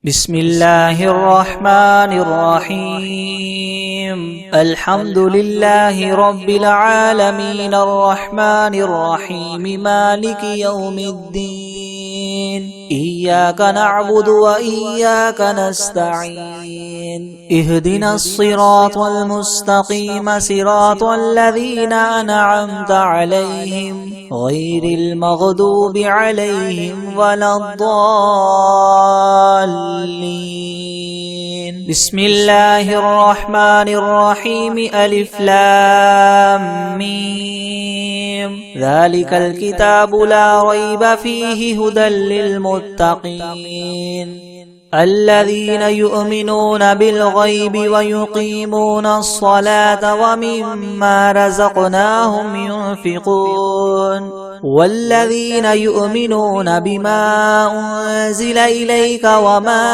بسم الله الرحمن الرحيم. الحمد لله رب العالمين الرحمن الرحيم مالك يوم الدين. إياك نعبد وإياك نستعين. اهدنا الصراط المستقيم صراط الذين أنعمت عليهم غير المغضوب عليهم ولا الضالين. بسم الله الرحمن الرحيم. ألف لام ميم. ذلك الكتاب لا ريب فيه هدى للمتقين الذين يؤمنون بالغيب ويقيمون الصلاة ومما رزقناهم ينفقون والذين يؤمنون بما أنزل إليك وما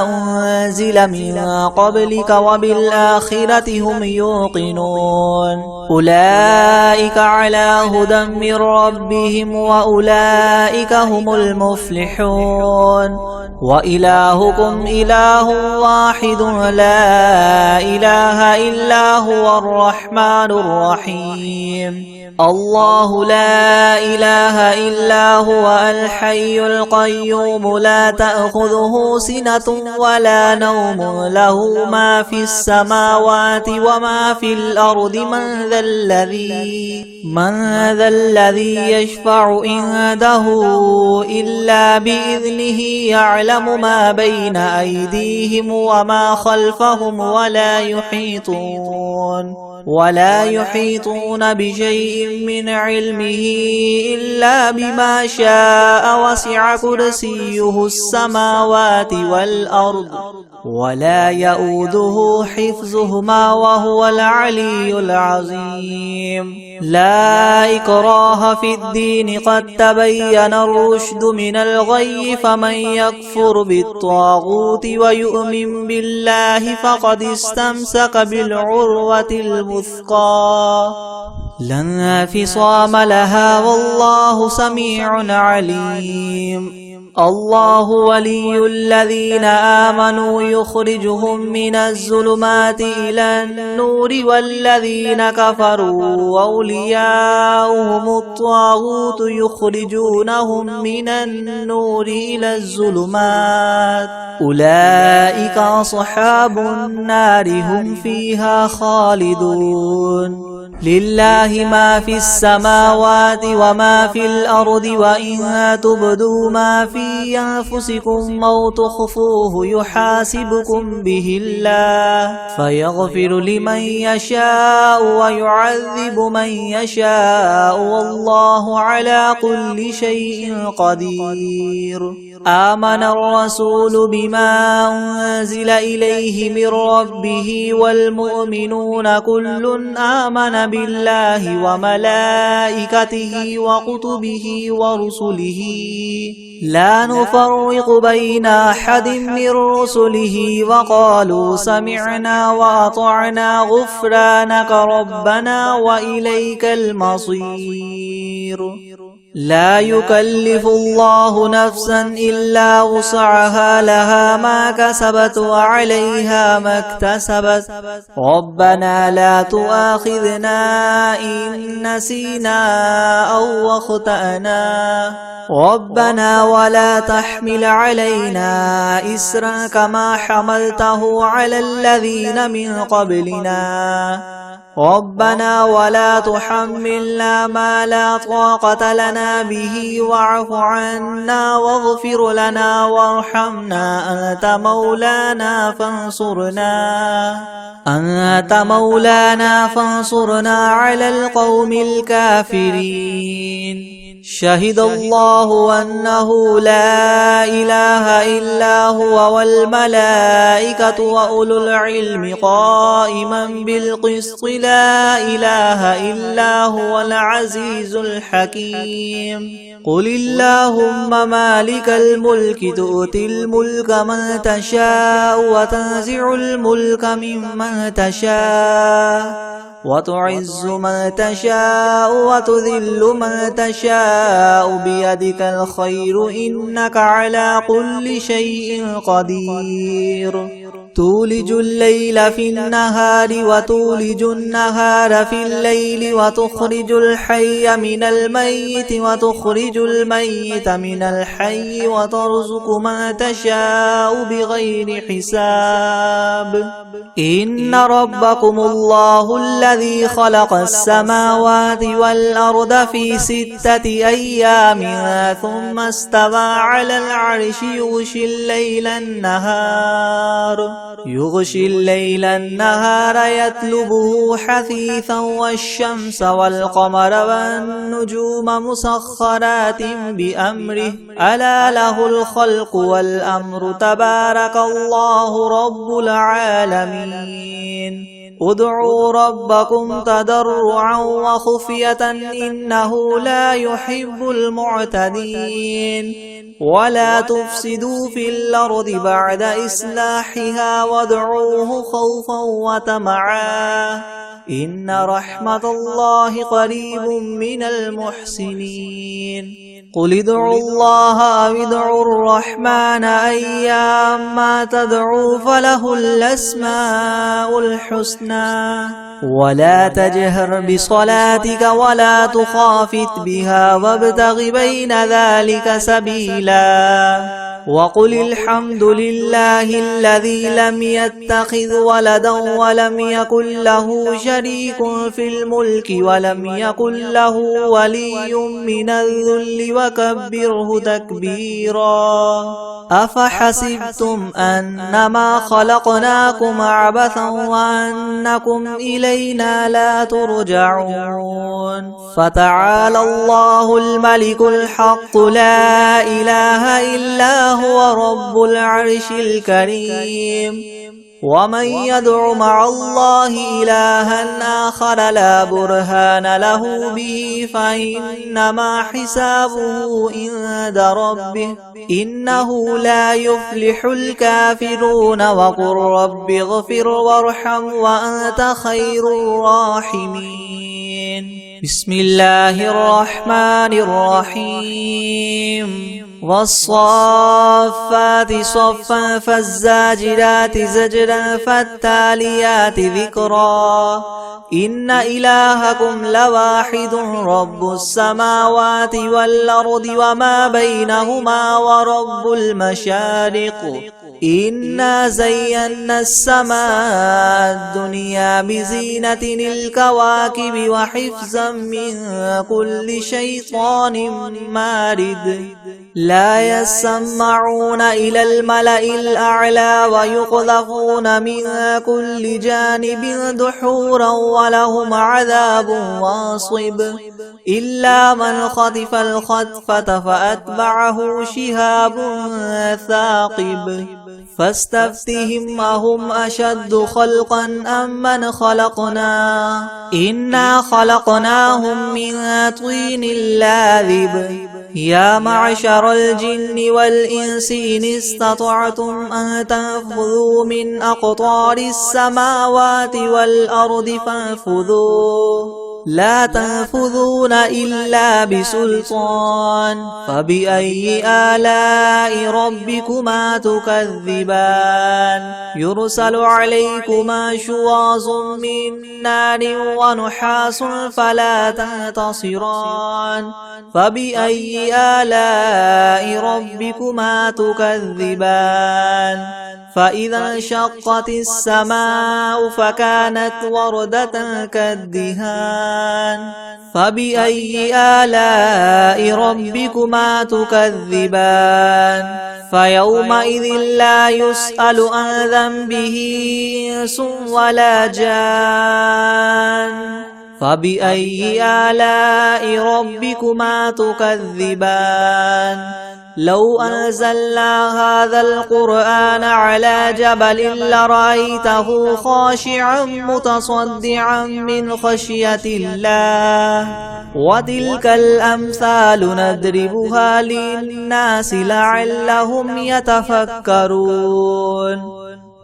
أنزل من قبلك وبالآخرة هم يوقنون أولئك على هدى من ربهم وأولئك هم المفلحون. وإلهكم إله واحد لا إله إلا هو الرحمن الرحيم. الله لا إله إلا هو الحي القيوم لا تأخذه سنة ولا نوم له ما في السماوات وما في الأرض. من ذا الذي يشفع عنده إلا بإذنه. يعلم ما بين أيديهم وما خلفهم ولا يحيطون بشيء من علمه إلا بما شاء. وسع كرسيه السماوات والأرض ولا يؤوده حفظهما وهو العلي العظيم. لا إكراه في الدين قد تبين الرشد من الغي. فمن يكفر بالطاغوت ويؤمن بالله فقد استمسك بالعروة الوثقى لا انفصام لها والله سميع عليم. الله ولي الذين آمنوا يخرجهم من الظلمات إلى النور والذين كفروا أولياؤهم الطاغوت يخرجونهم من النور إلى الظلمات. أولئك أصحاب النار هم فيها خالدون. لله ما في السماوات وما في الأرض. وإن تبدوا ما في أنفسكم أو تخفوه يحاسبكم به الله فيغفر لمن يشاء ويعذب من يشاء والله على كل شيء قدير. آمن الرسول بما أنزل إليه من ربه والمؤمنون كل آمن بالله وملائكته وكتبه ورسله لا نفرق بين أحد من رسله وقالوا سمعنا وأطعنا غفرانك ربنا وإليك المصير. لا يكلف الله نفسا إلا وسعها لها ما كسبت وعليها ما اكتسبت. ربنا لا تؤاخذنا إن نسينا أو أخطأنا. ربنا ولا تحمل علينا إسرا كما حملته على الذين من قبلنا. ربنا ولا تحملنا ما لا طاقة لنا به واعف عنا واغفر لنا وارحمنا أنت مولانا فانصرنا على القوم الكافرين. شهد الله أنه لا إله إلا هو والملائكة وأولو العلم قائما بالقسط. لا إله إلا هو العزيز الحكيم. قل اللهم مالك الملك تؤتي الملك من تشاء وتنزع الملك ممن تشاء وتعز من تشاء وتذل من تشاء بيدك الخير إنك على كل شيء قدير تولج الليل في النهار وتولج النهار في الليل وتخرج الحي من الميت وتخرج الميت من الحي وترزق من تشاء بغير حساب إن ربكم الله الذي خلق السماوات والأرض في 6 أيام ثم استوى على العرش يغشي الليل النهار يطلبه حثيثا والشمس والقمر والنجوم مسخرات بأمره ألا له الخلق والأمر تبارك الله رب العالمين ادعوا ربكم تضرعا وخفية إنه لا يحب المعتدين ولا تفسدوا في الأرض بعد إصلاحها وادعوه خوفا وطمعا إن رحمة الله قريب من المحسنين قل ادعوا الله أو ادعوا الرحمن أيما تدعوا فله الأسماء الحسنى ولا تجهر بصلاتك ولا تخافت بها وابتغ بين ذلك سبيلا وقل الحمد لله الذي لم يتخذ ولدا ولم يكن له شريك في الملك ولم يكن له ولي من الذل وكبره تكبيرا أفحسبتم أنما خلقناكم عبثا وأنكم إلينا لا ترجعون فتعالى الله الملك الحق لا إله إلا هو رب العرش الكريم ومن يدع مع الله إلها آخر لا برهان له به فإنما حسابه عند ربه إنه لا يفلح الكافرون وقل رب اغفر وارحم وأنت خير الراحمين بسم الله الرحمن الرحيم والصافات صفا فالزاجرات زجرا فالتاليات ذكرا إن إلهكم لواحد رب السماوات والأرض وما بينهما ورب المشارق إنا زينا السماء الدنيا بزينة الكواكب وحفظا من كل شيطان مارد لا يسمعون إلى الملأ الأعلى ويقذفون من كل جانب دحورا ولهم عذاب واصب إلا من خطف الخطفة فأتبعه شهاب ثاقب فاستفتهم أهم أشد خلقا أم من خلقنا إنا خلقناهم من طين لاذب يا معشر الجن والإنس إن استطعتم أن تنفذوا من أقطار السماوات والأرض فانفذوا لا تنفذون إلا بسلطان فبأي آلاء ربكما تكذبان يرسل عليكما شواظ من نار ونحاس فلا تنتصران فبأي آلاء ربكما تكذبان فإذا انشقت السماء فكانت وردة كالدهان فبأي آلاء ربكما تكذبان فيومئذ لا يسأل عن ذنبه إنس ولا جان فبأي آلاء ربكما تكذبان لو أنزلنا هذا القرآن على جبل لرأيته خاشعا متصدعا من خشية الله وتلك الأمثال نضربها للناس لعلهم يتفكرون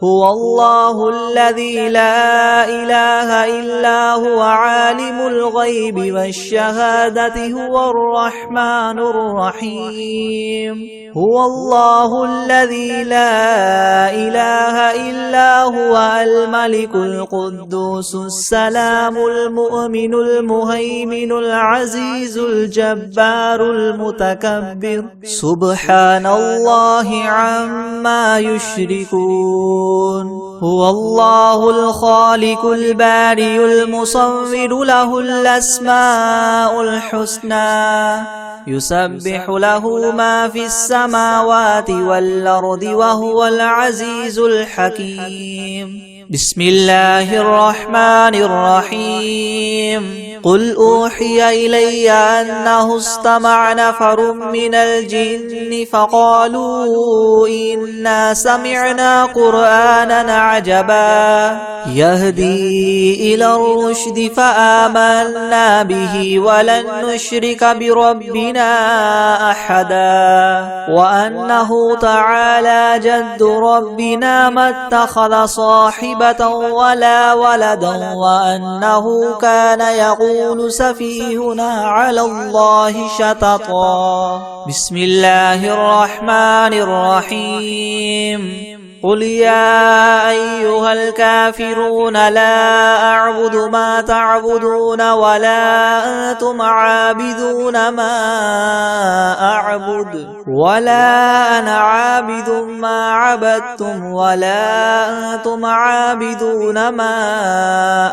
هو الله الذي لا إله إلا هو عالم الغيب والشهادة هو الرحمن الرحيم هو الله الذي لا إله إلا هو الملك القدوس السلام المؤمن المهيمن العزيز الجبار المتكبر سبحان الله عما يشركون هو الله الخالق البارئ المصور له الأسماء الحسنى يسبح له ما في السماوات والأرض وهو العزيز الحكيم بسم الله الرحمن الرحيم قل أوحي إلي أنه استمع نفر من الجن فقالوا إنا سمعنا قرآنا عجبا يهدي إلى الرشد فآمنا به ولن نشرك بربنا أحدا وأنه تعالى جد ربنا ما اتخذ صاحبة ولا ولدا وأنه كان يقول سفيهنا على الله شططا بسم الله الرحمن الرحيم قل يا أيها الكافرون لا أعبد ما تعبدون ولا أنتم عابدون ما أعبد ولا أنا عابد ما عبدتم ولا أنتم عابدون ما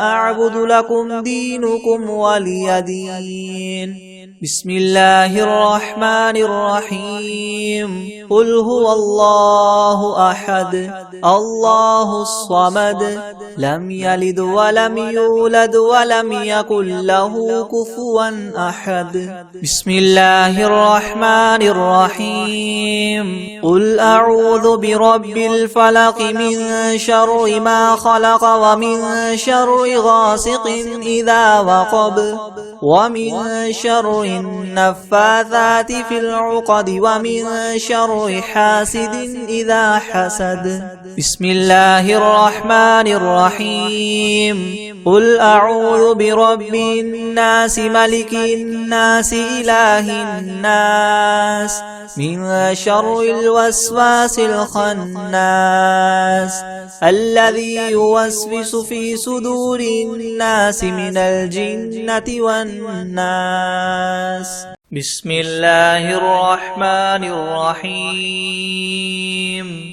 أعبد لكم دينكم ولي دين بسم الله الرحمن الرحيم قل هو الله أحد الله الصمد لم يلد ولم يولد ولم يكن له كفوا أحد بسم الله الرحمن الرحيم قل أعوذ برب الفلق من شر ما خلق ومن شر غاسق إذا وقب ومن شر النفاثات في العقد ومن شر حاسد إذا حسد بسم الله الرحمن الرحيم قل أعوذ برب الناس ملك الناس إله الناس من شر الوسواس الخناس الذي يوسوس في صدور الناس من الجنة والناس بسم الله الرحمن الرحيم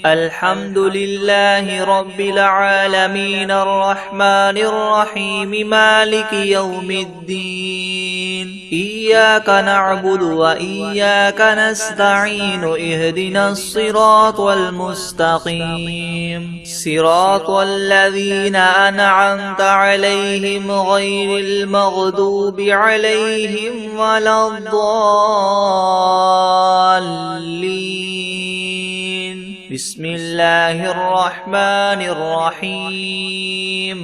الحمد لله رب العالمين الرحمن الرحيم مالك يوم الدين إياك نعبد وإياك نستعين اهدنا الصراط المستقيم صراط الذين أنعمت عليهم غير المغضوب عليهم ولا الضالين بسم الله الرحمن الرحيم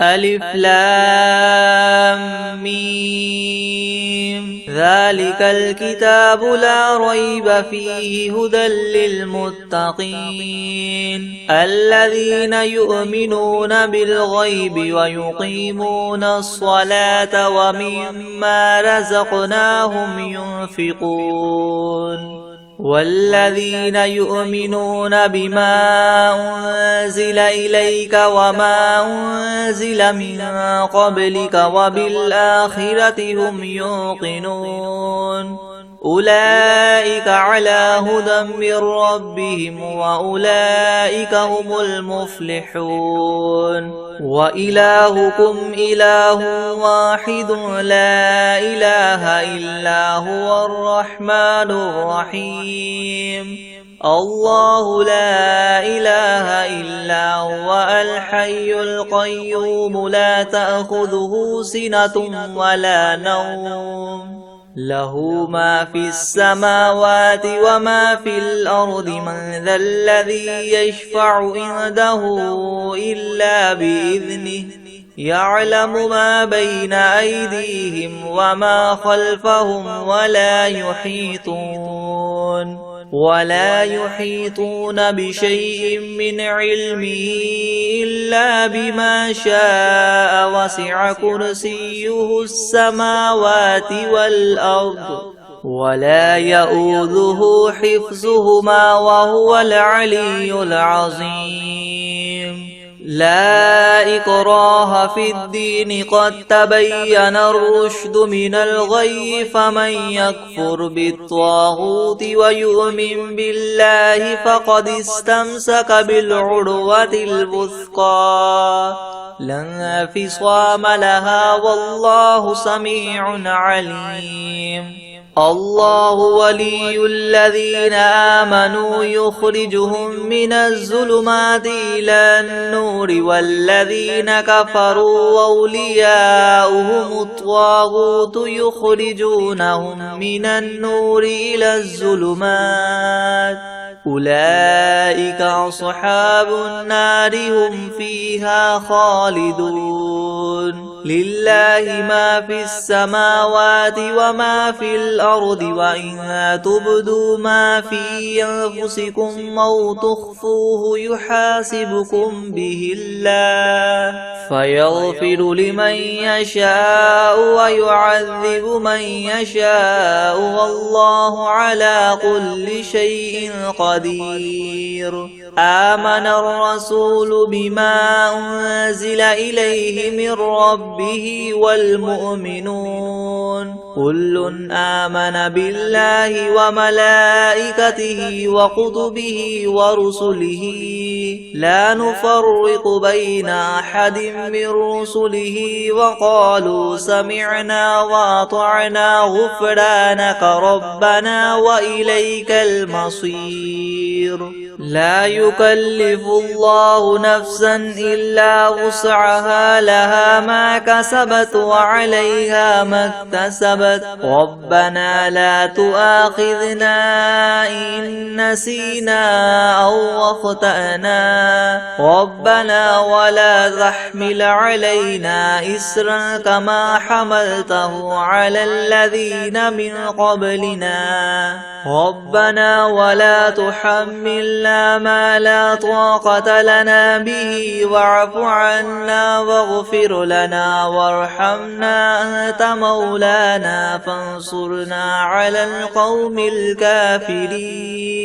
ألف لام ميم ذلك الكتاب لا ريب فيه هدى للمتقين الذين يؤمنون بالغيب ويقيمون الصلاة ومما رزقناهم ينفقون والذين يؤمنون بما أنزل إليك وما أنزل من قبلك وبالآخرة هم يوقنون أولئك على هدى من ربهم وأولئك هم المفلحون وإلهكم إله واحد لا إله إلا هو الرحمن الرحيم الله لا إله إلا هو الحي القيوم لا تأخذه سنة ولا نوم له ما في السماوات وما في الأرض من ذا الذي يشفع عنده إلا بإذنه يعلم ما بين أيديهم وما خلفهم ولا يحيطون ولا يحيطون بشيء من علمه إلا بما شاء وسع كرسيه السماوات والأرض ولا يؤوده حفظهما وهو العلي العظيم لا إكراه في الدين قد تبين الرشد من الغي فمن يكفر بالطاغوت ويؤمن بالله فقد استمسك بالعروة الوثقى لا انفصام لها والله سميع عليم الله ولي الذين آمنوا يخرجهم من الظلمات إلى النور والذين كفروا أولياؤهم الطاغوت يخرجونهم من النور إلى الظلمات أولئك أصحاب النار هم فيها خالدون لله ما في السماوات وما في الأرض وإن تبدوا ما في أنفسكم أو تخفوه يحاسبكم به الله فيغفر لمن يشاء ويعذب من يشاء والله على كل شيء قدير آمن الرسول بما أنزل إليه من ربه والمؤمنون كل آمن بالله وملائكته وكتبه ورسله لا نفرق بين أحد من رسله وقالوا سمعنا وأطعنا غفرانك ربنا وإليك المصير لا يكلف الله نفسا إلا وسعها لها ما كسبت وعليها ما اكتسبت ربنا لا تؤاخذنا إن نسينا أو أخطأنا ربنا ولا تحمل علينا إسرا كما حملته على الذين من قبلنا ربنا ولا تحملنا ما لا طاقة لنا به واعف عنا واغفر لنا وارحمنا أنت مولانا فانصرنا على القوم الكافرين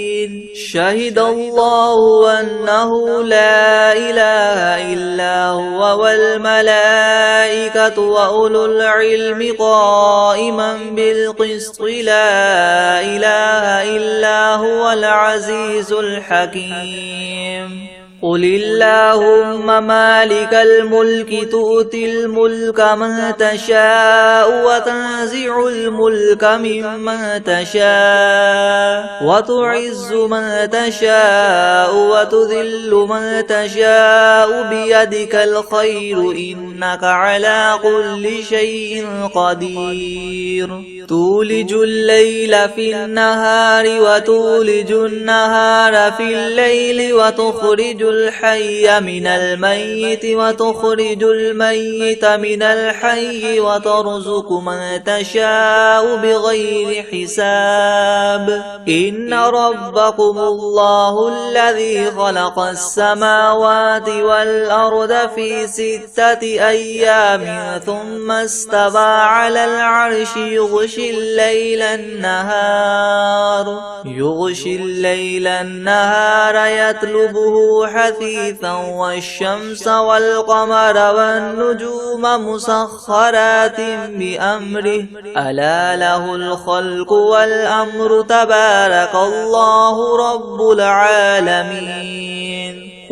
شهد الله أنه لا إله إلا هو والملائكة وأولو العلم قائما بالقسط لا إله إلا هو العزيز الحكيم قل اللهم مالك الملك تؤتي الملك من تشاء وتنزع الملك ممن تشاء وتعز من تشاء وتذل من تشاء بيدك الخير إنك على كل شيء قدير تولج الليل في النهار وتولج النهار في الليل وتخرج الحي من الميت وتخرج الميت من الحي وترزق من تشاء بغير حساب إن ربكم الله الذي خلق السماوات والأرض في 6 أيام ثم استوى على العرش يغشي الليل النهار يطلبه حثيثا والشمس والقمر والنجوم مسخرات بأمره ألا له الخلق والأمر تبارك الله رب العالمين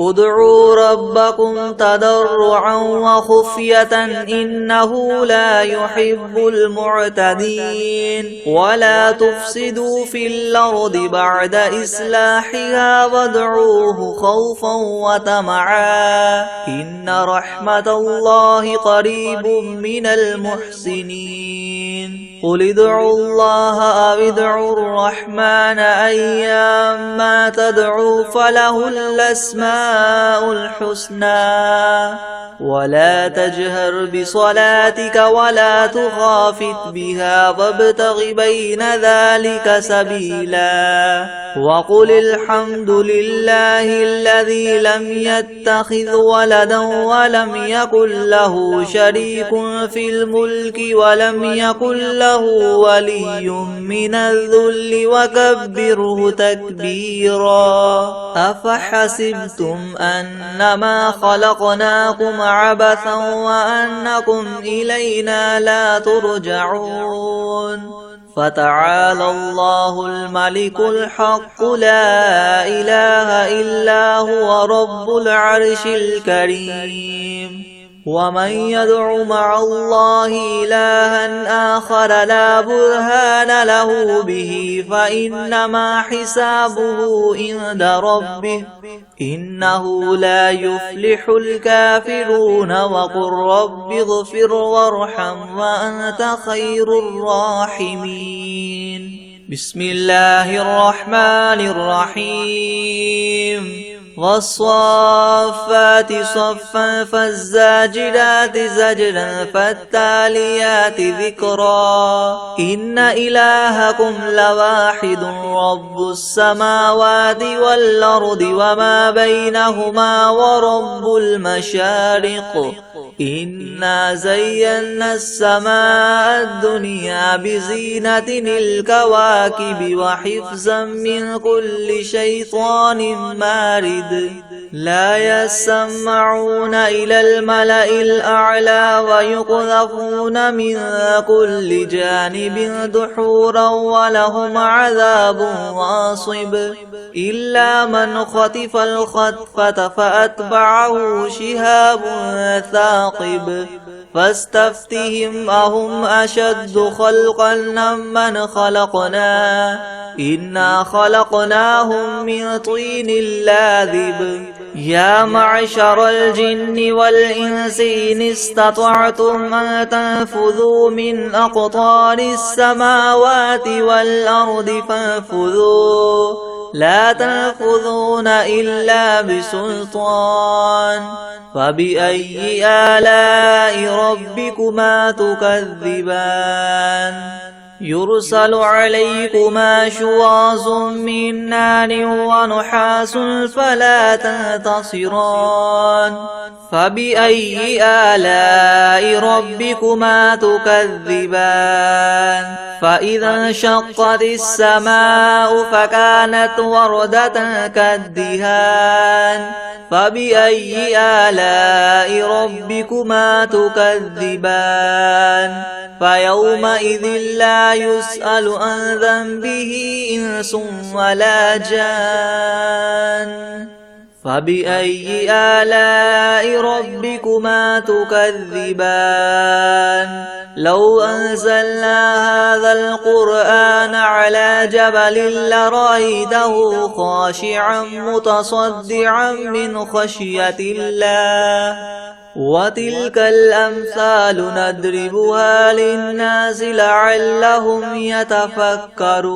ادعوا ربكم تضرعا وخفية إنه لا يحب المعتدين ولا تفسدوا في الأرض بعد إصلاحها وادعوه خوفا وطمعا إن رحمة الله قريب من المحسنين قل ادعوا الله أو ادعوا الرحمن أيما تدعوا فله الأسماء الحسنى ولا تجهر بصلاتك ولا تخافت بها وابتغ بين ذلك سبيلا وقل الحمد لله الذي لم يتخذ ولدا ولم يكن له شريك في الملك ولم يكن له ولي من الذل وكبره تكبيرا أفحسبتم أنما خلقناكم عبثا وأنكم إلينا لا ترجعون فتعالى الله الملك الحق لا إله إلا هو رب العرش الكريم ومن يدع مع الله إلها آخر لا برهان له به فإنما حسابه عند ربه إنه لا يفلح الكافرون وقل رب اغفر وارحم وأنت خير الراحمين بسم الله الرحمن الرحيم والصافات صفا فالزاجرات زجرا فالتاليات ذكرا إن إلهكم لواحد رب السماوات والأرض وما بينهما ورب المشارق إنا زينا السماء الدنيا بزينة الكواكب وحفظا من كل شيطان مارد لا يسمعون إلى الملأ الأعلى ويقذفون من كل جانب دحورا ولهم عذاب واصب إلا من خطف الخطفة فأتبعه شهاب ثاقب فاستفتهم أهم أشد خلقا ممن خلقنا إنا خلقناهم من طين لاذب يا معشر الجن والإنس إن استطعتم أن تنفذوا من أقطار السماوات والأرض فانفذوا لا تنفذون إلا بسلطان فبأي آلاء ربكما تكذبان يرسل عليكما شواظ من نار ونحاس فلا تنتصران فبأي آلاء ربكما تكذبان فإذا انشقت السماء فكانت وردة كالدهان فبأي آلاء ربكما تكذبان فيومئذ لا يسأل عن ذنبه إنس ولا جان فبأي آلاء ربكما تكذبان لو أنزلنا هذا القرآن على جبل لرأيته خاشعا متصدعا من خشية الله وتلك الأمثال نضربها للناس لعلهم يتفكرون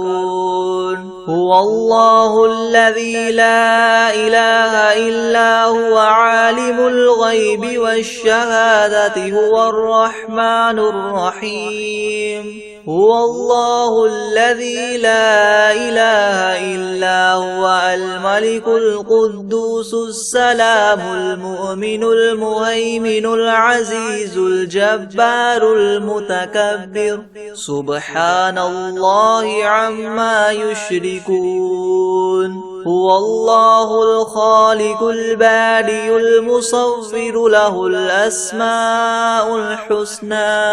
هو الله الذي لا إله إلا هو عالم الغيب والشهادة هو الرحمن الرحيم هو الله الذي لا إله إلا هو الملك القدوس السلام المؤمن المهيمن العزيز الجبار المتكبر سبحان الله عما يشركون هو الله الخالق البارئ المصور له الأسماء الحسنى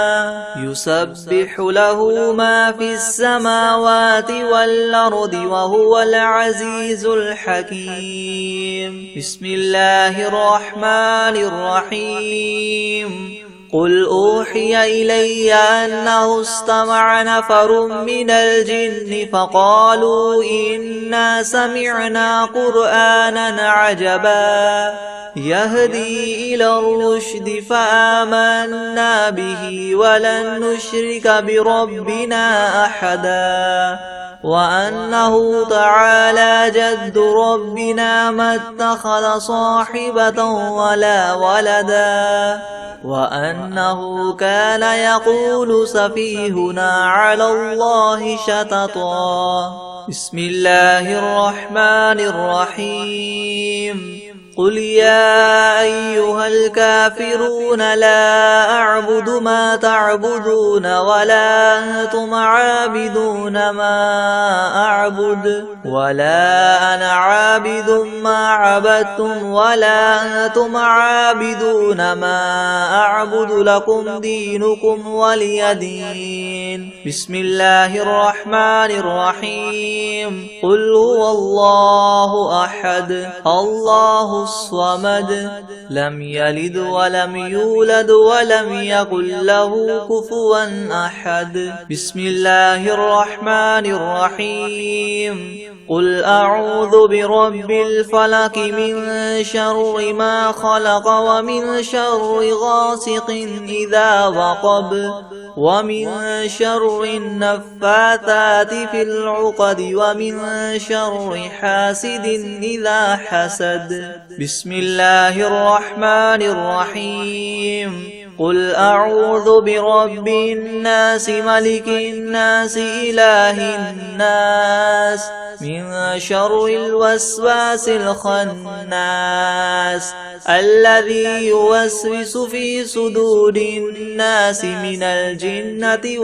يسبح له ما في السماوات والأرض وهو العزيز الحكيم بسم الله الرحمن الرحيم قل أوحي إلي أنه استمع نفر من الجن فقالوا إنا سمعنا قرآنا عجبا يهدي إلى الرشد فآمنا به ولن نشرك بربنا أحدا وأنه تعالى جد ربنا ما اتخذ صاحبة ولا ولدا وأنه كان يقول سفيهنا على الله شططا. بسم الله الرحمن الرحيم. قل يا أيها الكافرون لا أعبد ما تعبدون ولا أنتم عابدون ما أعبد ولا أنا عابد ما عبدتم ولا أنتم عابدون ما أعبد لكم دينكم ولي دين. بسم الله الرحمن الرحيم. قل هو الله أحد الله الصمد لم يلد ولم يولد ولم يكن له كفوا أحد. بسم الله الرحمن الرحيم. قل أعوذ برب الفلق من شر ما خلق ومن شر غاسق إذا وقب ومن شر النفاثات في العقد ومن شر حاسد إذا حسد. بسم الله الرحمن الرحيم. قل أعوذ برب الناس ملك الناس إله الناس من شر الوسواس الخناس الذي يوسوس في صدور الناس من الجنة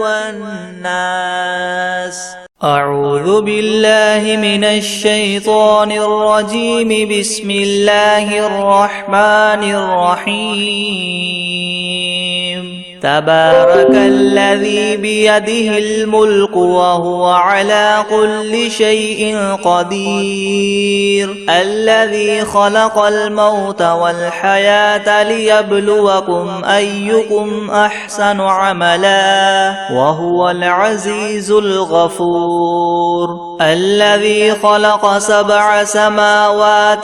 والناس. أعوذ بالله من الشيطان الرجيم. بسم الله الرحمن الرحيم. تبارك الذي بيده الملك وهو على كل شيء قدير الذي خلق الموت والحياة ليبلوكم أيكم أحسن عملا وهو العزيز الغفور الذي خلق 7 سماوات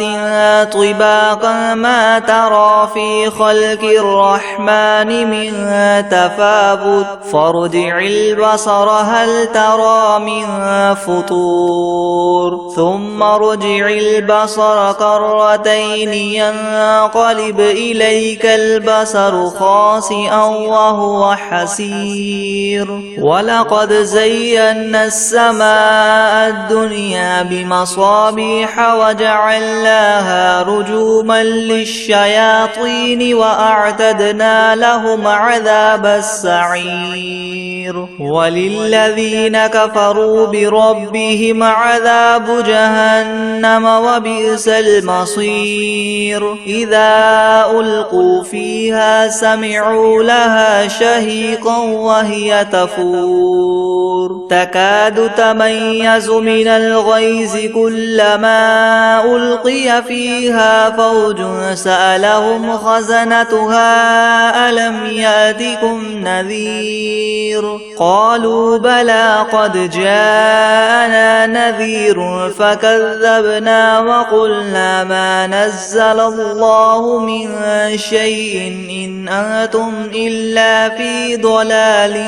طباقا ما ترى في خلق الرحمن من تفاوت فارجع البصر هل ترى من فطور ثم ارجع البصر كرتين ينقلب إليك البصر خاسئا وهو حسير. ولقد زينا السماء الدنيا بمصابيح وجعلناها رجوما للشياطين وأعتدنا لهم عذاب السعير. وللذين كفروا بربهم عذاب جهنم وبئس المصير. إذا ألقوا فيها سمعوا لها شهيقا وهي تفور تكاد تميز من الغيظ كلما ألقي فيها فوج سألهم خزنتها ألم يأتكم نذير قالوا بلى قد جاءنا نذير فكذبنا وقلنا ما نزل الله من شيء إن أنتم إلا في ضلال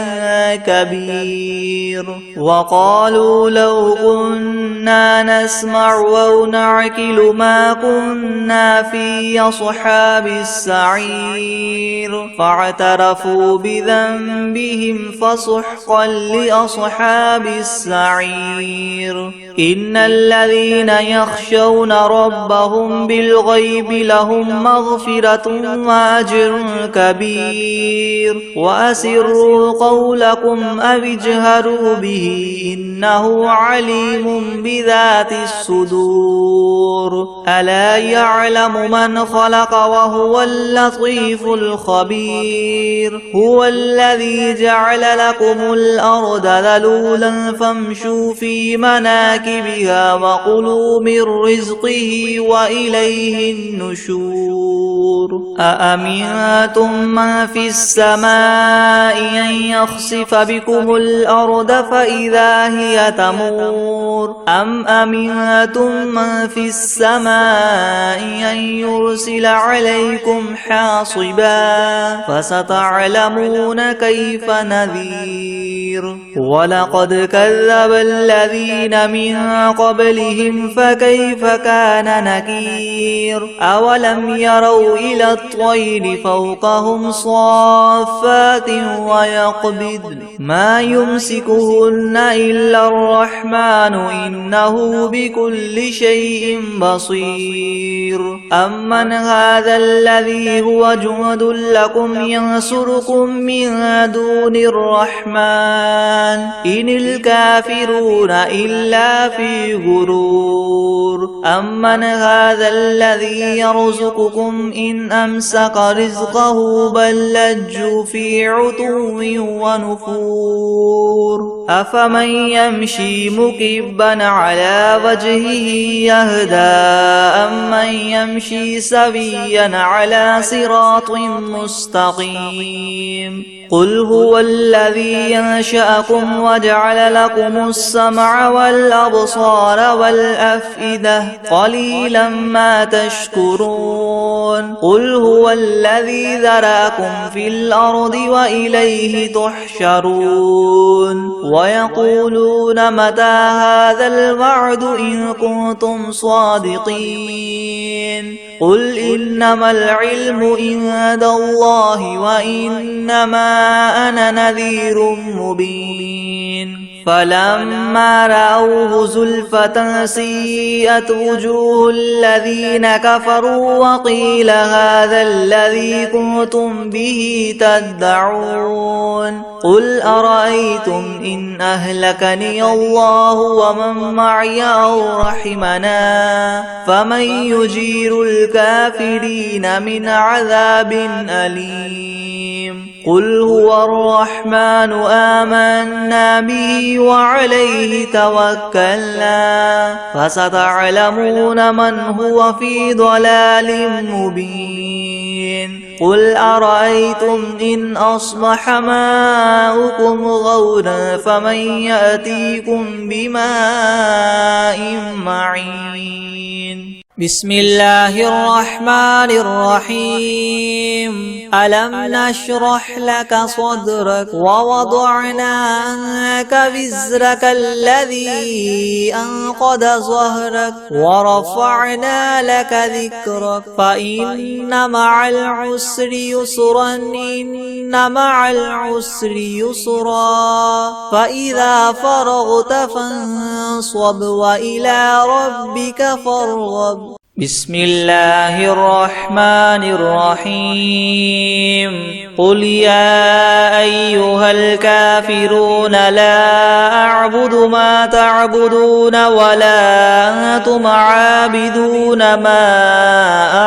كبير. وقالوا لو كنا نسمع أو نعقل ما كنا في أصحاب السعير فاعترفوا بذنبهم فسحقا لأصحاب السعير. إن الذين يخشون ربهم بالغيب لهم مغفرة وأجر كبير. وأسروا قولكم أو اجهروا به إنه عليم بذات الصدور. ألا يعلم من خلق وهو اللطيف الخبير. هو الذي جعل لكم الأرض ذلولا فامشوا في مناكبها وكلوا من رزقه وإليه النشور. أأمنتم من في السماء أن يخسف بكم الأرض فإذا هي تمور أم أمنتم من في السماء أن يرسل يرسل عليكم حاصبا فستعلمون كيف نذير ولقد كذب الذين من قبلهم فكيف كان نكير أولم يروا إلى الطير فوقهم صافات ويقبضن ما يمسكهن إلا الرحمن إنه بكل شيء بصير أمن هذا الذي هو جند لكم ينصركم من دون الرحمن إن الكافرون إلا في غرور أمن هذا الذي يرزقكم إن أمسك رزقه بل لجوا في عتو ونفور أفمن يمشي مكبا على وجهه يهدى أمن يمشي سويا على صراط مستقيم قل هو الذي ينشأكم وجعل لكم السمع والأبصار والأفئدة قليلا ما تشكرون قل هو الذي ذرأكم في الأرض وإليه تحشرون ويقولون متى هذا الوعد إن كنتم صادقين قل إنما العلم عند الله وإنما أنا نذير مبين فلما رأوه زلفة سيئت وجوه الذين كفروا وقيل هذا الذي كنتم به تدعون قل أرأيتم إن أهلكني الله ومن معي أو رحمنا فمن يجير الكافرين من عذاب أليم قل هو الرحمن آمنا به وعليه توكلنا فستعلمون من هو في ضلال مبين قل أرأيتم إن أصبح ماؤكم غورا فمن يأتيكم بماء معين بسم الله الرحمن الرحيم ألم نشرح لك صدرك ووضعنا عنك وزرك الذي أنقض ظهرك ورفعنا لك ذكرك فإن مع العسر يسرا إن مع العسر يسرا فإذا فرغت فانصب وإلى ربك فارغب بسم الله الرحمن الرحيم قل يا أيها الكافرون لا أعبد ما تعبدون ولا أنتم عابدون ما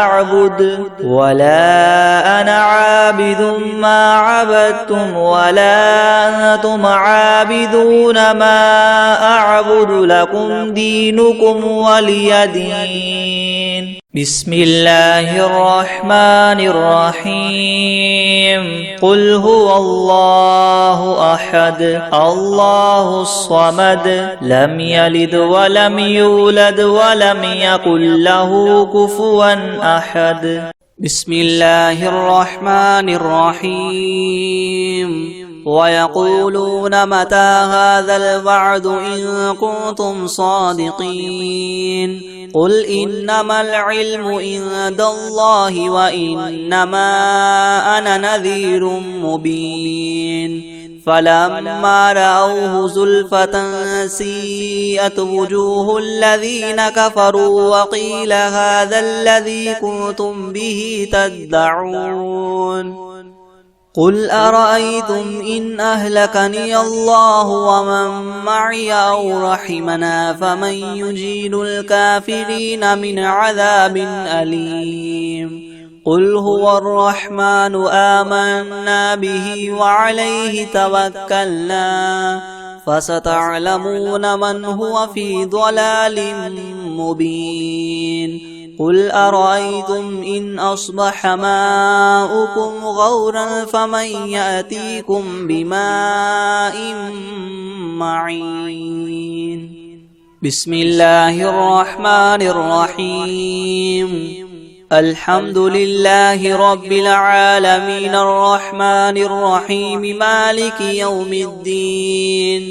أعبد ولا أنا عابد ما عبدتم ولا أنتم عابدون ما أعبد لكم دينكم ولي دين بسم الله الرحمن الرحيم قل هو الله أحد الله الصمد لم يلد ولم يولد ولم يكن له كفوا أحد بسم الله الرحمن الرحيم ويقولون متى هذا الوعد إن كنتم صادقين قل إنما العلم عند الله وإنما أنا نذير مبين فلما رأوه زلفة سيئت وجوه الذين كفروا وقيل هذا الذي كنتم به تدعون قل أرأيتم إن أهلكني الله ومن معي أو رحمنا فمن يجير الكافرين من عذاب أليم قل هو الرحمن آمنا به وعليه توكلنا فستعلمون من هو في ضلال مبين قل أرأيتم إن أصبح ماؤكم غورا فمن يأتيكم بماء معين بسم الله الرحمن الرحيم الحمد لله رب العالمين الرحمن الرحيم مالك يوم الدين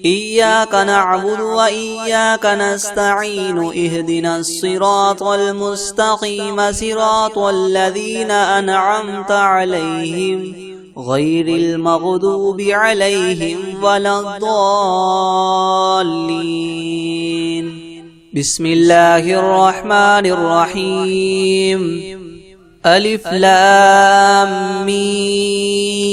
إياك نعبد وإياك نستعين اهدنا الصراط المستقيم صراط الذين أنعمت عليهم غير المغضوب عليهم ولا الضالين. بسم الله الرحمن الرحيم. ألف لام ميم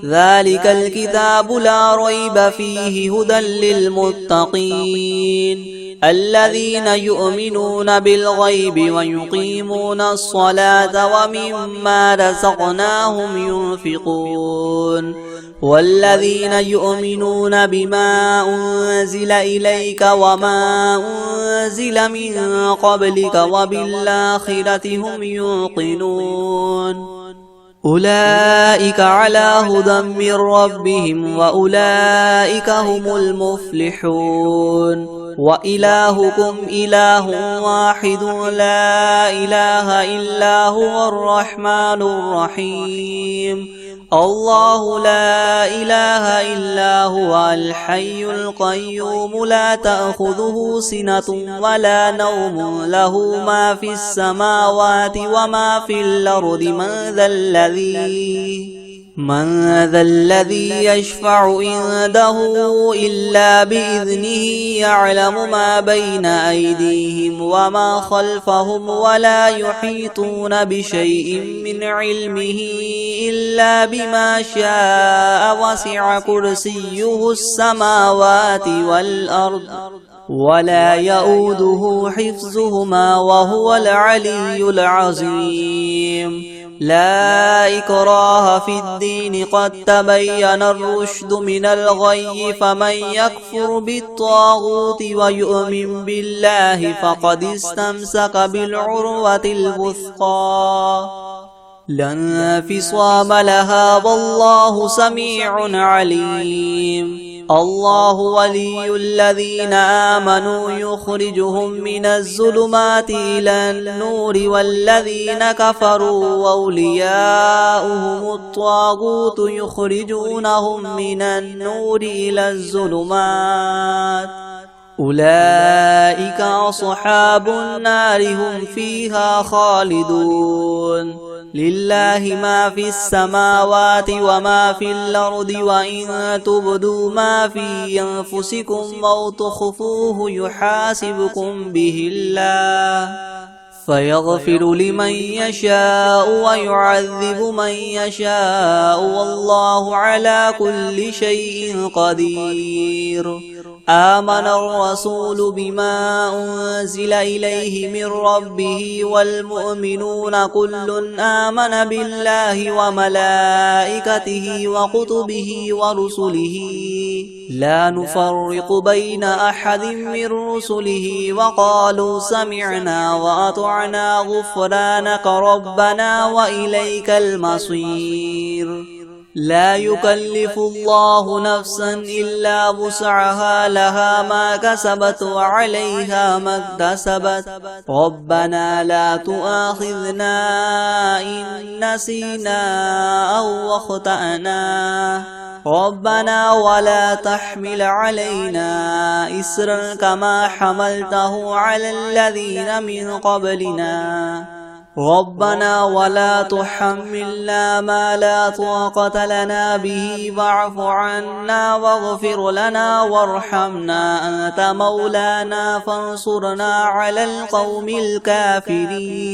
ذلك الكتاب لا ريب فيه هدى للمتقين الذين يؤمنون بالغيب ويقيمون الصلاة ومما رزقناهم ينفقون والذين يؤمنون بما أنزل إليك وما أنزل من قبلك وبالآخرة هم يوقنون أولئك على هدى من ربهم وأولئك هم المفلحون وإلهكم إله واحد لا إله إلا هو الرحمن الرحيم الله لا إله إلا هو الحي القيوم لا تأخذه سنة ولا نوم له ما في السماوات وما في الأرض من ذا الذي يشفع عنده إلا بإذنه يعلم ما بين أيديهم وما خلفهم ولا يحيطون بشيء من علمه إلا بما شاء وسع كرسيه السماوات والأرض ولا يؤوده حفظهما وهو العلي العظيم. لا إكراه في الدين قد تبين الرشد من الغي فمن يكفر بالطاغوت ويؤمن بالله فقد استمسك بالعروة الوثقى لا انفصام لها والله سميع عليم. الله ولي الذين آمنوا يخرجهم من الظلمات إلى النور والذين كفروا أولياؤهم الطاغوت يخرجونهم من النور إلى الظلمات أولئك أصحاب النار هم فيها خالدون. لله ما في السماوات وما في الأرض وإن تبدوا ما في أنفسكم أو تخفوه يحاسبكم به الله فيغفر لمن يشاء ويعذب من يشاء والله على كل شيء قدير. آمن الرسول بما أنزل إليه من ربه والمؤمنون كل آمن بالله وملائكته وكتبه ورسله لا نفرق بين أحد من رسله وقالوا سمعنا وأطعنا غفرانك ربنا وإليك المصير. لا يكلف الله نفسا إلا وسعها لها ما كسبت وعليها ما اكتسبت ربنا لا تؤاخذنا إن نسينا أو أخطأنا ربنا ولا تحمل علينا إسرا كما حملته على الذين من قبلنا ربنا ولا تحملنا ما لا طاقة لنا به واعف عنا واغفر لنا وارحمنا أنت مولانا فانصرنا على القوم الكافرين.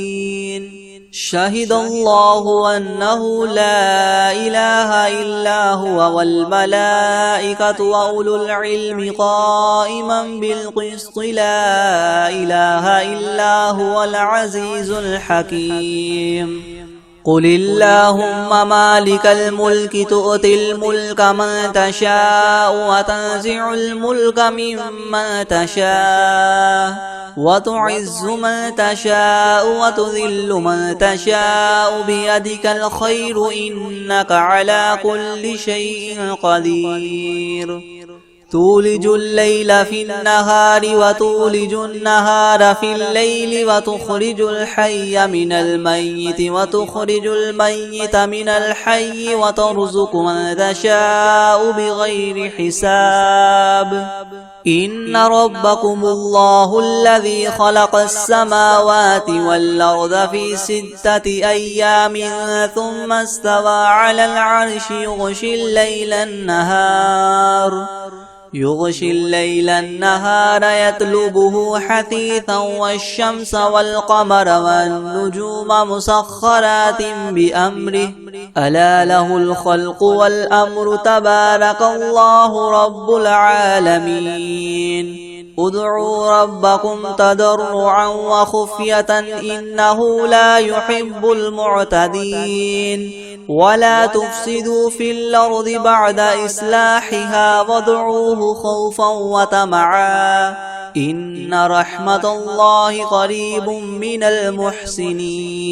شهد الله أنه لا إله إلا هو والملائكة وأولو العلم قائما بالقسط لا إله إلا هو العزيز الحكيم. قل اللهم مالك الملك تؤتي الملك من تشاء وتنزع الملك ممن تشاء وتعز من تشاء وتذل من تشاء بيدك الخير إنك على كل شيء قدير. تولج الليل في النهار وتولج النهار في الليل وتخرج الحي من الميت وتخرج الميت من الحي وترزق من تشاء بغير حساب إن ربكم الله الذي خلق السماوات والأرض في 6 أيام ثم استوى على العرش يغشي الليل النهار يطلبه حثيثا والشمس والقمر والنجوم مسخرات بأمره ألا له الخلق والأمر تبارك الله رب العالمين ادعوا ربكم تضرعا وخفية إنه لا يحب المعتدين ولا تفسدوا في الأرض بعد إصلاحها وادعوه خوفا وطمعا إن رحمة الله قريب من المحسنين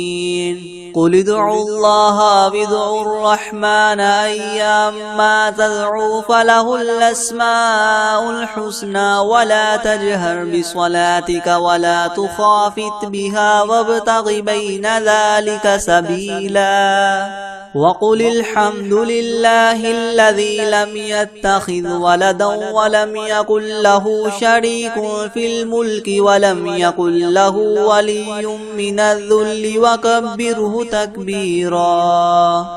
قل ادعوا الله أو ادعوا الرحمن أيما تدعوا فله الأسماء الحسنى ولا تجهر بصلاتك ولا تخافت بها وابتغ بين ذلك سبيلا وقل الحمد لله الذي لم يتخذ ولدا ولم يكن له شريك في الملك ولم يكن له ولي من الذل وكبره تكبيرا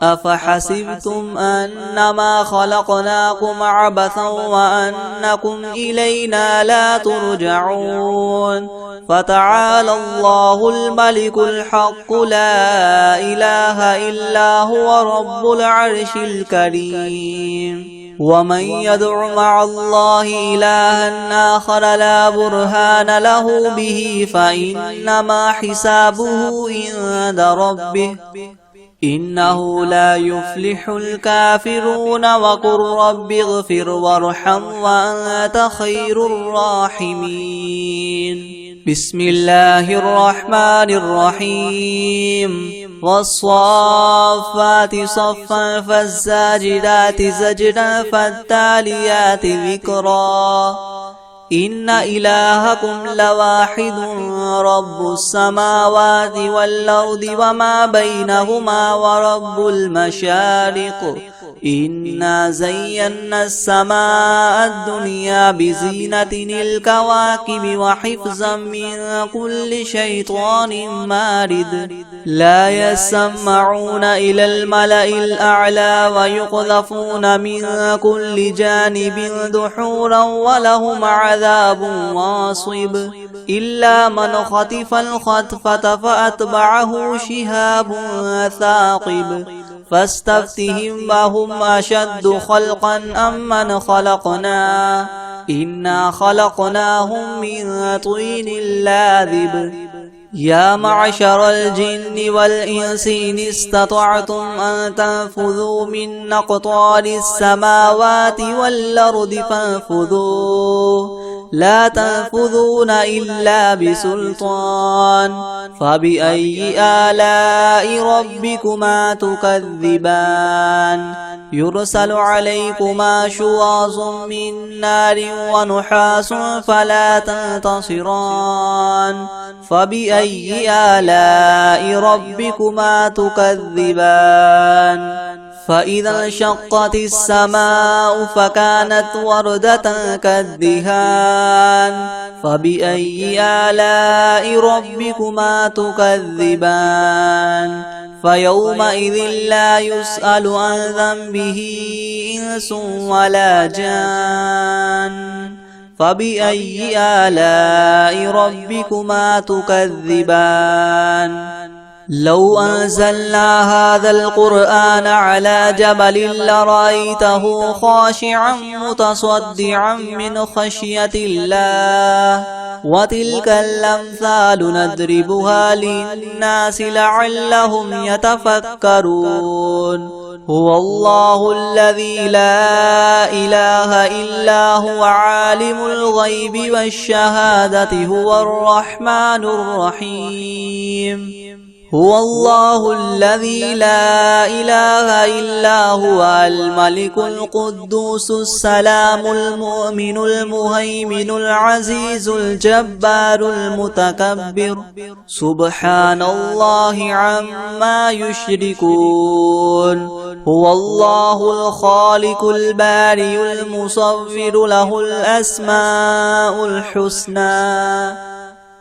أفحسبتم أنما خلقناكم عبثا وأنكم إلينا لا ترجعون فتعالى الله الملك الحق لا إله إلا هو رب العرش الكريم ومن يدع مع الله إلها آخر لا برهان له به فإنما حسابه عند ربه إنه لا يفلح الكافرون وقل رب اغفر وارحم وأنت خير الراحمين بسم الله الرحمن الرحيم والصافات صفا فالزاجرات زجرا فالتاليات ذكرا إن إلهكم لواحد رب السماوات والأرض وما بينهما ورب المشارق إنا زينا السماء الدنيا بزينة الكواكب وحفظا من كل شيطان مارد لا يسمعون إلى الملأ الأعلى ويقذفون من كل جانب دحورا ولهم عذاب واصب إلا من خطف الخطفة فأتبعه شهاب ثاقب فاستفتهم وهم أشد خلقا أم من خلقنا إنا خلقناهم من طين لاذب يا معشر الجن والإنس إن استطعتم أن تنفذوا من أقطار السماوات والأرض فانفذوا لا تنفذون إلا بسلطان فبأي آلاء ربكما تكذبان يرسل عليكما شواظ من نار ونحاس فلا تنتصران فبأي آلاء ربكما تكذبان فإذا انشقت السماء فكانت وردة كالدهان فبأي آلاء ربكما تكذبان فيومئذ لا يسأل عن ذنبه إنس ولا جان فبأي آلاء ربكما تكذبان لو أنزلنا هذا القرآن على جبل لرأيته خاشعا متصدعا من خشية الله وتلك الأمثال نضربها للناس لعلهم يتفكرون هو الله الذي لا إله إلا هو عالم الغيب والشهادة هو الرحمن الرحيم هو الله الذي لا إله إلا هو الملك القدوس السلام المؤمن المهيمن العزيز الجبار المتكبر سبحان الله عما يشركون هو الله الخالق البارئ المصور له الأسماء الحسنى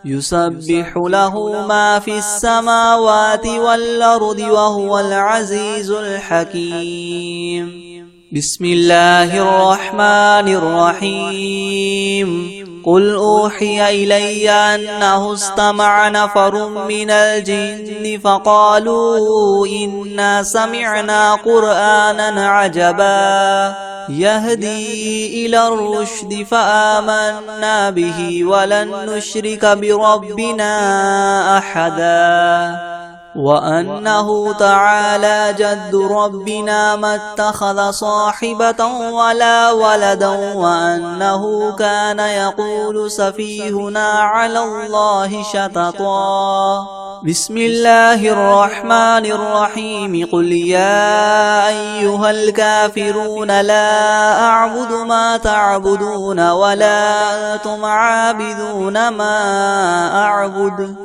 يسبح له ما في السماوات والأرض وهو العزيز الحكيم بسم الله الرحمن الرحيم قل أوحي إلي أنه استمع نفر من الجن فقالوا إنا سمعنا قرآنا عجبا يهدي إلى الرشد فآمنا به ولن نشرك بربنا أحدا وأنه تعالى جد ربنا ما اتخذ صاحبة ولا ولدا وأنه كان يقول سفيهنا على الله شططا بسم الله الرحمن الرحيم قل يا أيها الكافرون لا أعبد ما تعبدون ولا أنتم عابدون ما أعبد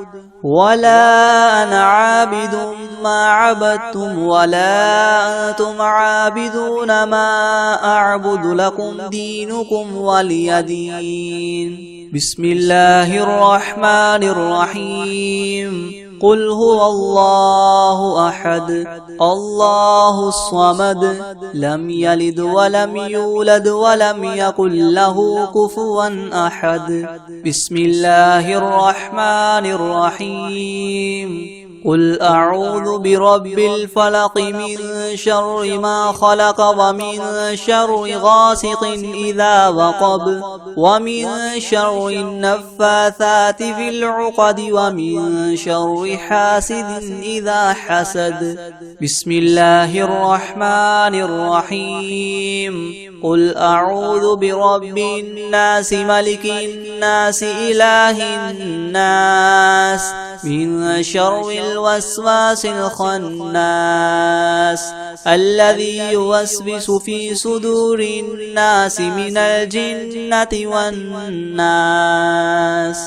ولا أنا عابد ما عبدتم ولا أنتم عابدون ما أعبد لكم دينكم ولي دين بسم الله الرحمن الرحيم قل هو الله أحد الله الصمد لم يلد ولم يولد ولم يكن له كفوا أحد بسم الله الرحمن الرحيم قل أعوذ برب الفلق من شر ما خلق ومن شر غاسق إذا وقب ومن شر النفاثات في العقد ومن شر حاسد إذا حسد بسم الله الرحمن الرحيم قل أعوذ برب الناس ملك الناس إله الناس من شر الوسواس الخناس الذي يوسوس في صدور الناس من الجنة والناس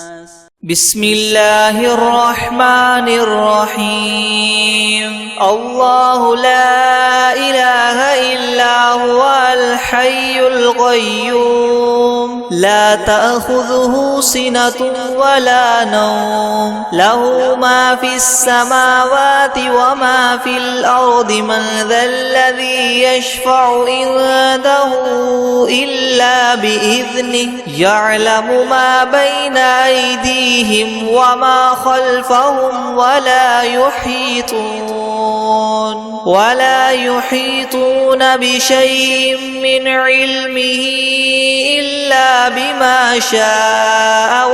بسم الله الرحمن الرحيم الله لا إله إلا هو الحي القيوم لا تأخذه سنة ولا نوم له ما في السماوات وما في الأرض من ذا الذي يشفع عنده إلا بإذنه يعلم ما بين أيديهم وما خلفهم ولا يحيطون بشيء من علمه إلا بما شاء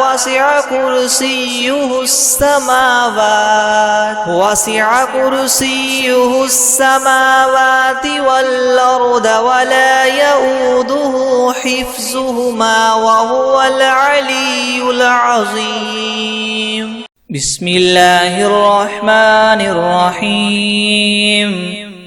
وسع كرسيه السماوات والأرض ولا يؤوده حفظهما وهو العلي العظيم بسم الله الرحمن الرحيم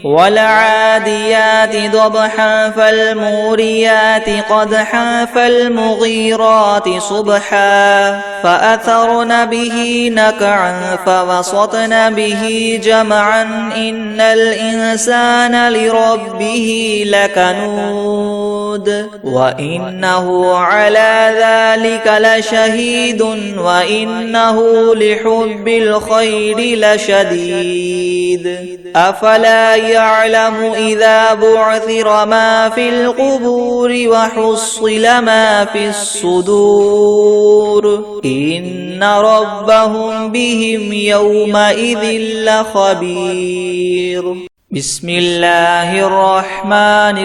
والعاديات ضبحا فالموريات قدحا فالمغيرات صبحا فأثرن به نقعا فوسطن به جمعا إن الإنسان لربه لكنود وإنه على ذلك لشهيد وإنه لحب الخير لشديد أفلا يعلم إذا بعثر ما في القبور وحصل ما في الصدور إن ربهم بهم يومئذ لخبير بسم الله الرحمن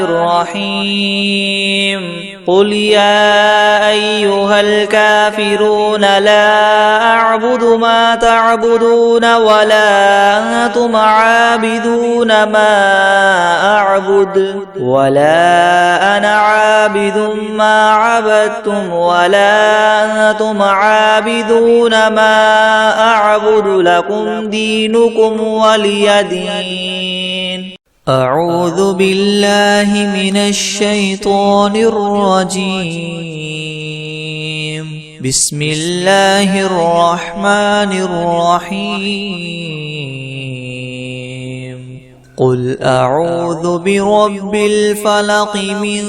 الرحيم قل يا أيها الكافرون لا أعبد ما تعبدون ولا أنتم عابدون ما أعبد ولا أنا عابد ما عبدتم ولا أنتم عابدون ما أعبد لكم دينكم ولي دين أعوذ بالله من الشيطان الرجيم بسم الله الرحمن الرحيم قل أعوذ برب الفلق من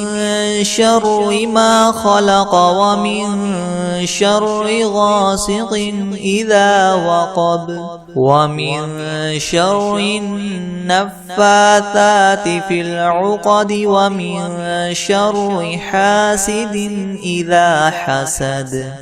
شر ما خلق ومن شر غاسق إذا وقب ومن شر النفاثات في العقد ومن شر حاسد إذا حسد